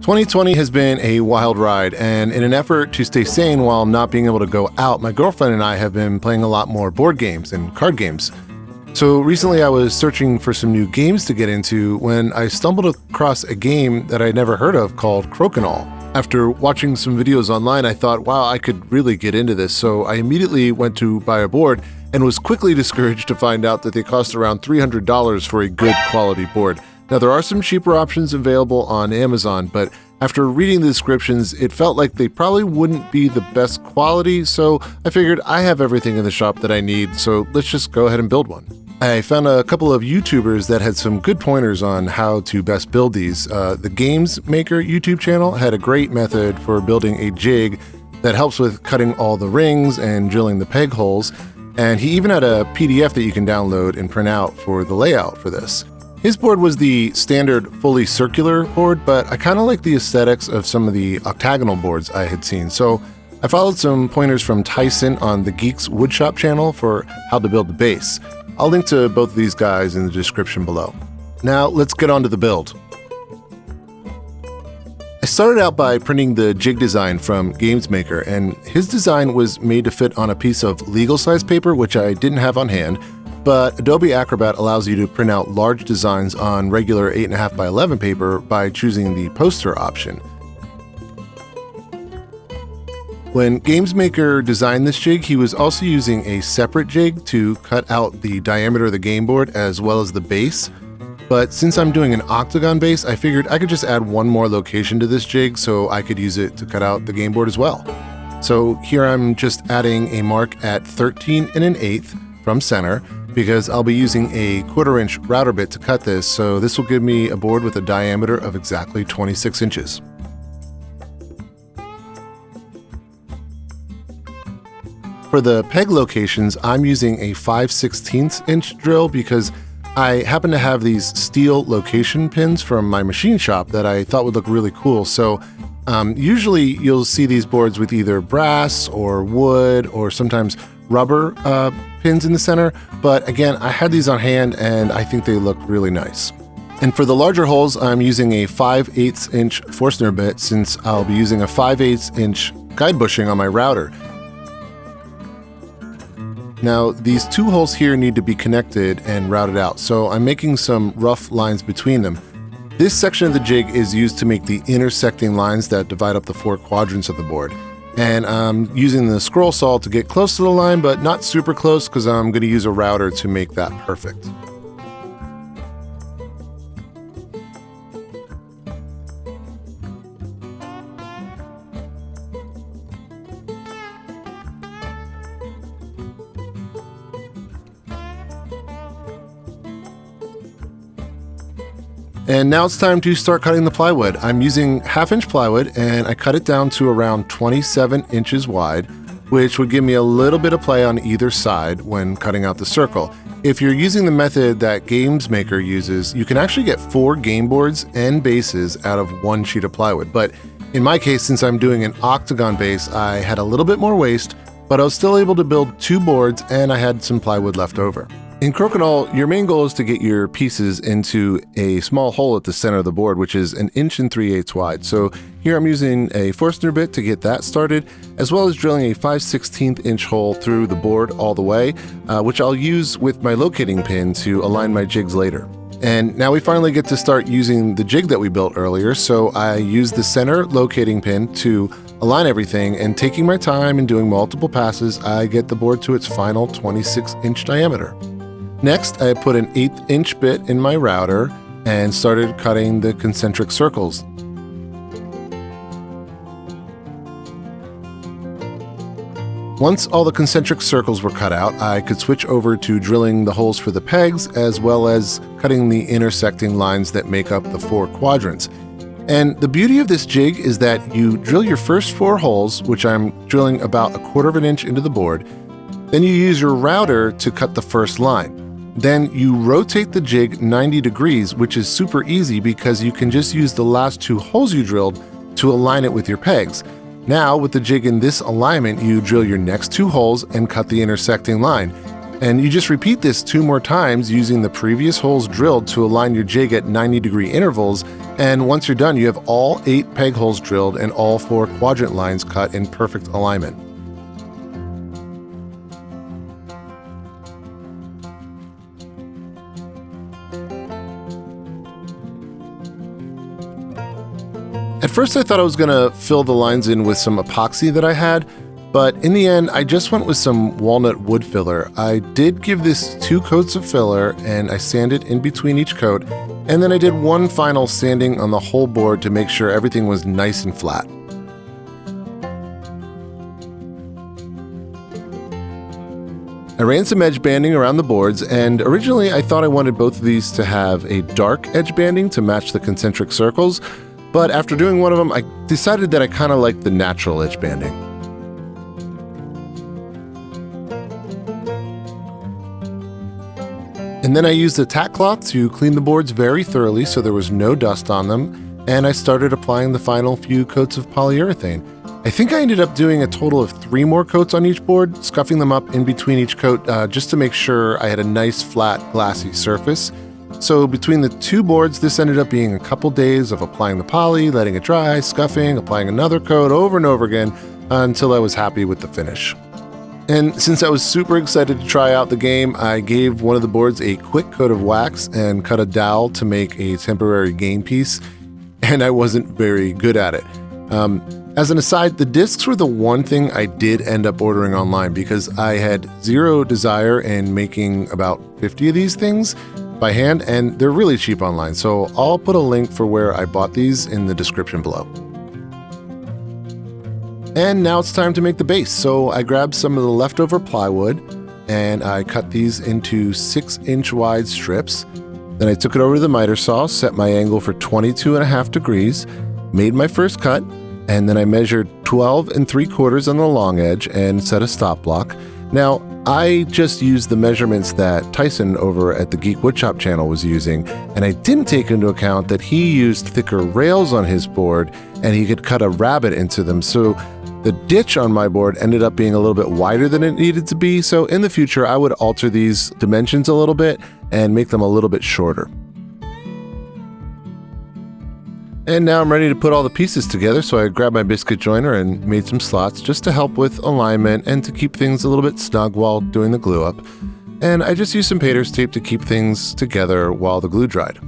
2020 has been a wild ride, and in an effort to stay sane while not being able to go out, my girlfriend and I have been playing a lot more board games and card games. So recently I was searching for some new games to get into when I stumbled across a game that I'd never heard of called Crokinole. After watching some videos online, I thought, wow, I could really get into this, so I immediately went to buy a board and was quickly discouraged to find out that they cost around $300 for a good quality board. Now, there are some cheaper options available on Amazon, but after reading the descriptions, it felt like they probably wouldn't be the best quality, so I figured I have everything in the shop that I need, so let's just go ahead and build one. I found a couple of YouTubers that had some good pointers on how to best build these. The Games Maker YouTube channel had a great method for building a jig that helps with cutting all the rings and drilling the peg holes, and he even had a PDF that you can download and print out for the layout for this. His board was the standard fully circular board, but I kind of like the aesthetics of some of the octagonal boards I had seen, so I followed some pointers from Tyson on the Geeks Woodshop channel for how to build the base. I'll link to both of these guys in the description below. Now let's get on to the build. I started out by printing the jig design from Games Maker, and his design was made to fit on a piece of legal size paper, which I didn't have on hand. But Adobe Acrobat allows you to print out large designs on regular 8.5 by 11 paper by choosing the poster option. When Games Maker designed this jig, he was also using a separate jig to cut out the diameter of the game board as well as the base. But since I'm doing an octagon base, I figured I could just add one more location to this jig so I could use it to cut out the game board as well. So here I'm just adding a mark at 13 1/8 from center, because I'll be using a 1/4 inch router bit to cut this, so this will give me a board with a diameter of exactly 26 inches. For the peg locations, I'm using a 5/16 inch drill because I happen to have these steel location pins from my machine shop that I thought would look really cool. So usually you'll see these boards with either brass or wood or sometimes rubber pins in the center, but again, I had these on hand and I think they look really nice. And for the larger holes, I'm using a 5/8 inch Forstner bit since I'll be using a 5/8 inch guide bushing on my router. Now, these two holes here need to be connected and routed out, so I'm making some rough lines between them. This section of the jig is used to make the intersecting lines that divide up the 4 quadrants of the board. And I'm using the scroll saw to get close to the line, but not super close because I'm going to use a router to make that perfect. And now it's time to start cutting the plywood. I'm using 1/2 inch plywood and I cut it down to around 27 inches wide, which would give me a little bit of play on either side when cutting out the circle. If you're using the method that Games Maker uses, you can actually get 4 game boards and bases out of 1 sheet of plywood. But in my case, since I'm doing an octagon base, I had a little bit more waste, but I was still able to build 2 boards and I had some plywood left over. In Crokinole, your main goal is to get your pieces into a small hole at the center of the board, which is 1 3/8 wide. So here I'm using a Forstner bit to get that started, as well as drilling a 5/16 inch hole through the board all the way, which I'll use with my locating pin to align my jigs later. And now we finally get to start using the jig that we built earlier, so I use the center locating pin to align everything, and taking my time and doing multiple passes, I get the board to its final 26 inch diameter. Next, I put an 1/8 inch bit in my router and started cutting the concentric circles. Once all the concentric circles were cut out, I could switch over to drilling the holes for the pegs as well as cutting the intersecting lines that make up the 4 quadrants. And the beauty of this jig is that you drill your first 4 holes, which I'm drilling about 1/4 inch into the board, then you use your router to cut the first line. Then you rotate the jig 90 degrees, which is super easy because you can just use the last 2 holes you drilled to align it with your pegs. Now, with the jig in this alignment, you drill your next 2 holes and cut the intersecting line. And you just repeat this 2 more times using the previous holes drilled to align your jig at 90-degree intervals, and once you're done, you have all 8 peg holes drilled and all 4 quadrant lines cut in perfect alignment. At first I thought I was going to fill the lines in with some epoxy that I had, but in the end I just went with some walnut wood filler. I did give this 2 coats of filler and I sanded in between each coat, and then I did one final sanding on the whole board to make sure everything was nice and flat. I ran some edge banding around the boards, and originally I thought I wanted both of these to have a dark edge banding to match the concentric circles, but after doing one of them, I decided that I kind of liked the natural edge banding. And then I used a tack cloth to clean the boards very thoroughly so there was no dust on them, and I started applying the final few coats of polyurethane. I think I ended up doing a total of 3 more coats on each board, scuffing them up in between each coat just to make sure I had a nice flat glassy surface. So between the 2 boards, this ended up being a couple days of applying the poly, letting it dry, scuffing, applying another coat over and over again until I was happy with the finish. And since I was super excited to try out the game, I gave one of the boards a quick coat of wax and cut a dowel to make a temporary game piece, and I wasn't very good at it. As an aside, the discs were the one thing I did end up ordering online because I had zero desire in making about 50 of these things by hand, and they're really cheap online, so I'll put a link for where I bought these in the description below. And now it's time to make the base, so I grabbed some of the leftover plywood and I cut these into 6-inch wide strips. Then I took it over to the miter saw, set my angle for 22.5 degrees, made my first cut, and then I measured 12 3/4 on the long edge and set a stop block. Now, I just used the measurements that Tyson over at the Geek Woodshop channel was using, and I didn't take into account that he used thicker rails on his board and he could cut a rabbet into them, so the ditch on my board ended up being a little bit wider than it needed to be, so in the future I would alter these dimensions a little bit and make them a little bit shorter. And now I'm ready to put all the pieces together, so I grabbed my biscuit joiner and made some slots just to help with alignment and to keep things a little bit snug while doing the glue up. And I just used some painter's tape to keep things together while the glue dried.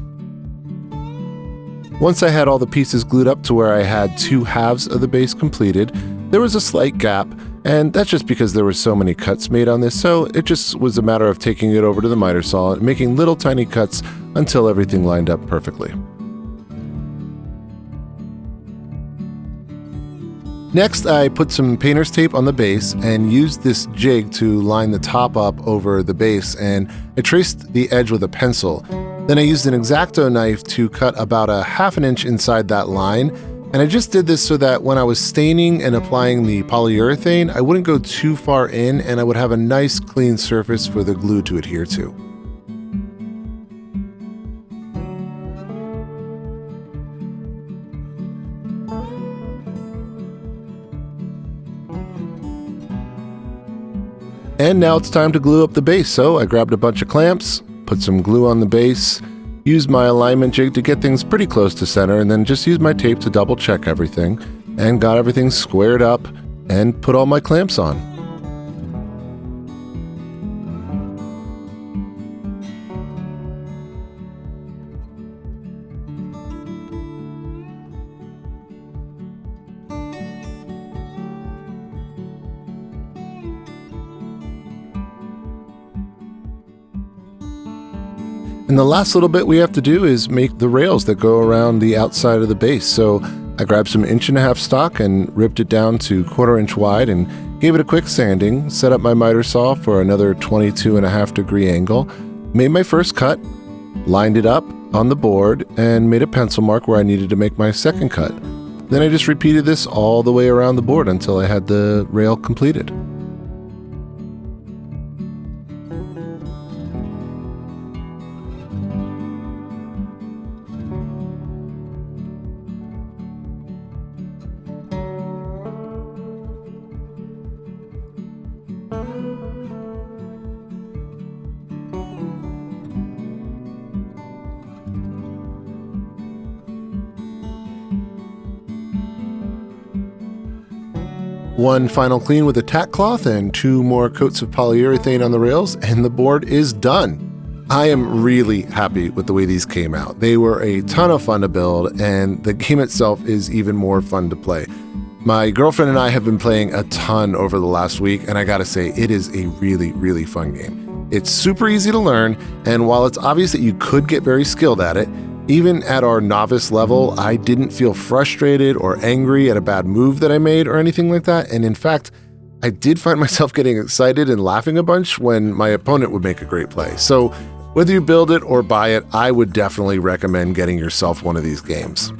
Once I had all the pieces glued up to where I had 2 halves of the base completed, there was a slight gap, and that's just because there were so many cuts made on this, so it just was a matter of taking it over to the miter saw and making little tiny cuts until everything lined up perfectly. Next, I put some painter's tape on the base and used this jig to line the top up over the base, and I traced the edge with a pencil. Then I used an X-Acto knife to cut about a 1/2 inch inside that line, and I just did this so that when I was staining and applying the polyurethane, I wouldn't go too far in and I would have a nice clean surface for the glue to adhere to. And now it's time to glue up the base, so I grabbed a bunch of clamps, put some glue on the base, used my alignment jig to get things pretty close to center, and then just used my tape to double check everything, and got everything squared up and put all my clamps on. And the last little bit we have to do is make the rails that go around the outside of the base. So I grabbed some 1.5 inch stock and ripped it down to 1/4 inch wide and gave it a quick sanding, set up my miter saw for another 22.5 degree angle, made my first cut, lined it up on the board, and made a pencil mark where I needed to make my second cut. Then I just repeated this all the way around the board until I had the rail completed. One final clean with a tack cloth and 2 more coats of polyurethane on the rails, and the board is done. I am really happy with the way these came out. They were a ton of fun to build, and the game itself is even more fun to play. My girlfriend and I have been playing a ton over the last week, and I gotta say, it is a really, really fun game. It's super easy to learn, and while it's obvious that you could get very skilled at it, even at our novice level, I didn't feel frustrated or angry at a bad move that I made or anything like that, and in fact, I did find myself getting excited and laughing a bunch when my opponent would make a great play. So whether you build it or buy it, I would definitely recommend getting yourself one of these games.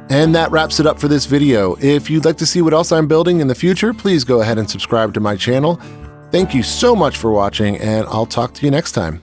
And that wraps it up for this video. If you'd like to see what else I'm building in the future, please go ahead and subscribe to my channel. Thank you so much for watching, and I'll talk to you next time.